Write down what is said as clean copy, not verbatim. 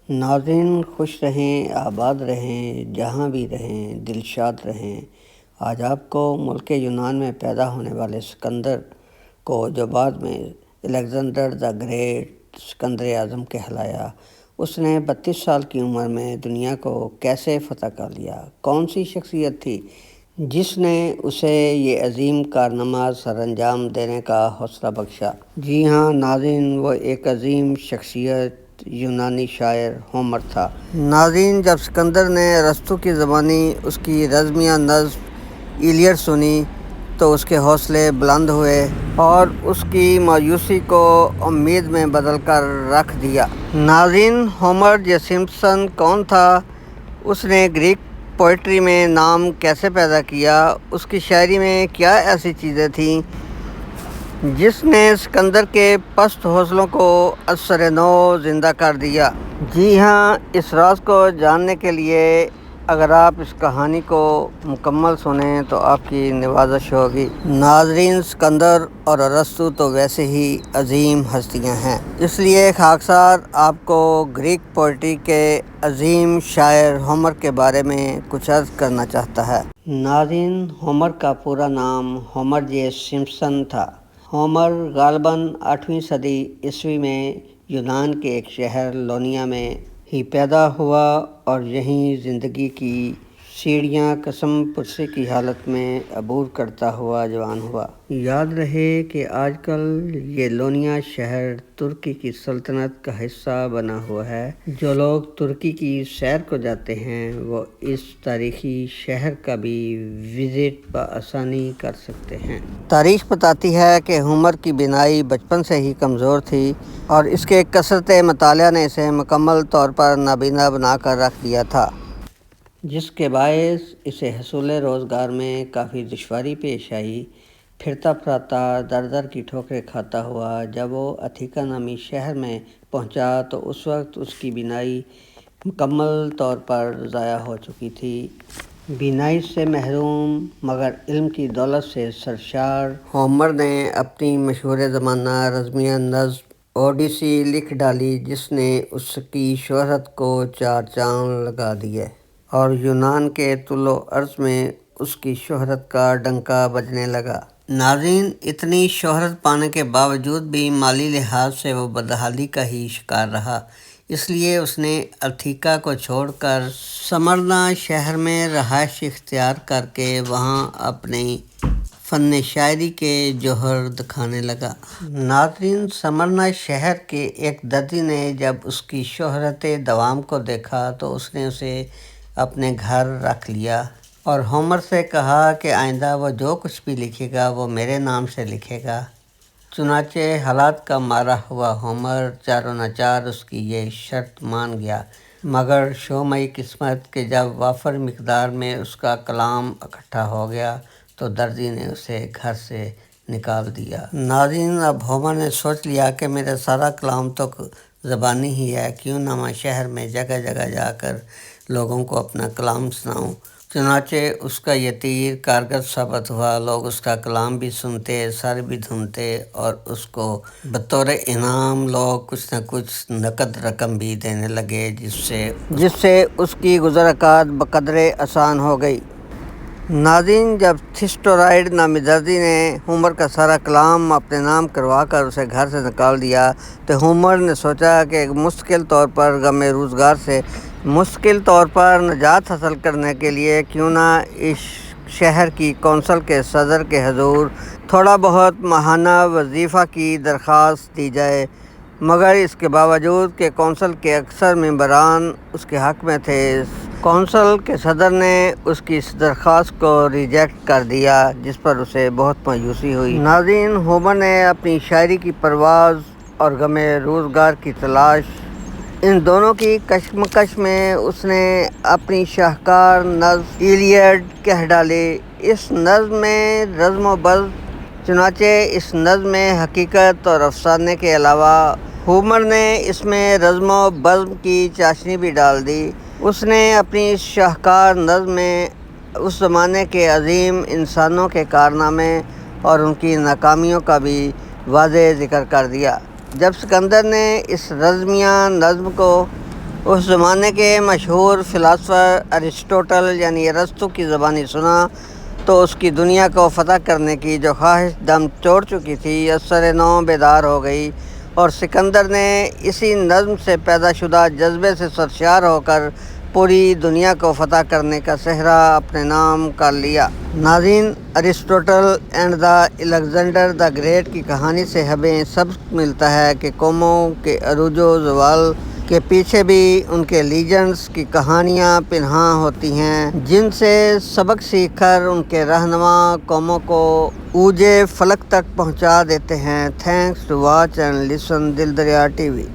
ناظرین خوش رہیں، آباد رہیں، جہاں بھی رہیں، دلشاد رہیں۔ آج آپ کو ملک یونان میں پیدا ہونے والے سکندر کو، جو بعد میں الیگزینڈر دا گریٹ سکندر اعظم کہلایا، اس نے 32 سال کی عمر میں دنیا کو کیسے فتح کر لیا؟ کون سی شخصیت تھی جس نے اسے یہ عظیم کارنامہ سر انجام دینے کا حوصلہ بخشا؟ جی ہاں ناظرین، وہ ایک عظیم شخصیت یونانی شاعر ہومر تھا۔ ناظرین، جب سکندر نے ارسطو کی زبانی اس کی رزمیہ نظم ایلیڈ سنی تو اس کے حوصلے بلند ہوئے اور اس کی مایوسی کو امید میں بدل کر رکھ دیا۔ ناظرین، ہومر جے سمپسن کون تھا؟ اس نے گریک پوئٹری میں نام کیسے پیدا کیا؟ اس کی شاعری میں کیا ایسی چیزیں تھیں جس نے سکندر کے پست حوصلوں کو ازسر نو زندہ کر دیا؟ جی ہاں، اس راز کو جاننے کے لیے اگر آپ اس کہانی کو مکمل سنیں تو آپ کی نوازش ہوگی۔ ناظرین، سکندر اور ارسطو تو ویسے ہی عظیم ہستیاں ہیں، اس لیے خاکسار آپ کو گریک پوئٹری کے عظیم شاعر ہومر کے بارے میں کچھ عرض کرنا چاہتا ہے۔ ناظرین، ہومر کا پورا نام ہومر جے سمپسن تھا۔ ہومر غالباً 8ویں صدی عیسوی میں یونان کے ایک شہر لونیا میں ہی پیدا ہوا اور یہیں زندگی کی سیڑھیاں قسم پرسی کی حالت میں عبور کرتا ہوا جوان ہوا۔ یاد رہے کہ آج کل یہ لونیا شہر ترکی کی سلطنت کا حصہ بنا ہوا ہے۔ جو لوگ ترکی کی سیر کو جاتے ہیں وہ اس تاریخی شہر کا بھی وزٹ بآسانی کر سکتے ہیں۔ تاریخ بتاتی ہے کہ ہومر کی بینائی بچپن سے ہی کمزور تھی اور اس کے کثرت مطالعہ نے اسے مکمل طور پر نابینا بنا کر رکھ دیا تھا، جس کے باعث اسے حصول روزگار میں کافی دشواری پیش آئی۔ پھرتا پھراتا در در کی ٹھوکریں کھاتا ہوا جب وہ اتھیکا نامی شہر میں پہنچا تو اس وقت اس کی بینائی مکمل طور پر ضائع ہو چکی تھی۔ بینائی سے محروم مگر علم کی دولت سے سرشار ہومر نے اپنی مشہور زمانہ رزمیہ نظم اوڈیسی لکھ ڈالی، جس نے اس کی شہرت کو چار چاند لگا دیے اور یونان کے طول و عرض میں اس کی شہرت کا ڈنکا بجنے لگا۔ ناظرین، اتنی شہرت پانے کے باوجود بھی مالی لحاظ سے وہ بدحالی کا ہی شکار رہا۔ اس لیے اس نے اتھیکا کو چھوڑ کر سمرنا شہر میں رہائش اختیار کر کے وہاں اپنی فن شاعری کے جوہر دکھانے لگا۔ ناظرین، سمرنا شہر کے ایک دردی نے جب اس کی شہرت دوام کو دیکھا تو اس نے اسے اپنے گھر رکھ لیا اور ہومر سے کہا کہ آئندہ وہ جو کچھ بھی لکھے گا وہ میرے نام سے لکھے گا۔ چنانچہ حالات کا مارا ہوا ہومر چاروں ناچار اس کی یہ شرط مان گیا، مگر شومیِ قسمت کہ جب وافر مقدار میں اس کا کلام اکٹھا ہو گیا تو دردی نے اسے گھر سے نکال دیا۔ ناظرین، اب ہومر نے سوچ لیا کہ میرا سارا کلام تو زبانی ہی ہے، کیوں نہ میں شہر میں جگہ جگہ جا کر لوگوں کو اپنا کلام سناؤں۔ چنانچہ اس کا یہ تیر کارگر ثابت ہوا، لوگ اس کا کلام بھی سنتے، سر بھی دھومتے اور اس کو بطور انعام لوگ کچھ نہ کچھ نقد رقم بھی دینے لگے، جس سے اس کی گزراقات بقدرے آسان ہو گئی۔ ناظرین، جب تھیسٹورائیڈ نامی دردی نے ہومر کا سارا کلام اپنے نام کروا کر اسے گھر سے نکال دیا تو ہومر نے سوچا کہ مستقل طور پر غم روزگار سے مستقل طور پر نجات حاصل کرنے کے لیے کیوں نہ اس شہر کی کونسل کے صدر کے حضور تھوڑا بہت ماہانہ وظیفہ کی درخواست دی جائے، مگر اس کے باوجود کہ کونسل کے اکثر ممبران اس کے حق میں تھے، کونسل کے صدر نے اس کی اس درخواست کو ریجیکٹ کر دیا، جس پر اسے بہت مایوسی ہوئی۔ ناظرین، ہومر نے اپنی شاعری کی پرواز اور غم روزگار کی تلاش، ان دونوں کی کشمکش میں اس نے اپنی شاہکار نظم ایلیڈ کہہ ڈالی۔ اس نظم میں رزم و بزم، چنانچہ اس نظم میں حقیقت اور افسانے کے علاوہ ہومر نے اس میں رزم و بزم کی چاشنی بھی ڈال دی۔ اس نے اپنی اس شاہکار نظم میں اس زمانے کے عظیم انسانوں کے کارنامے اور ان کی ناکامیوں کا بھی واضح ذکر کر دیا۔ جب سکندر نے اس رزمیہ نظم کو اس زمانے کے مشہور فلاسفر ارسطوٹل یعنی ارسطو کی زبانی سنا تو اس کی دنیا کو فتح کرنے کی جو خواہش دم توڑ چکی تھی اثر نو بیدار ہو گئی، اور سکندر نے اسی نظم سے پیدا شدہ جذبے سے سرشار ہو کر پوری دنیا کو فتح کرنے کا صحرا اپنے نام کر لیا۔ ناظرین، Aristotle and the Alexander the great کی کہانی سے ہمیں سبق ملتا ہے کہ قوموں کے عروج و زوال کے پیچھے بھی ان کے لیجنڈز کی کہانیاں پنہاں ہوتی ہیں، جن سے سبق سیکھ کر ان کے رہنما قوموں کو اوج فلک تک پہنچا دیتے ہیں۔ Thanks to watch and listen Dil Darya T V.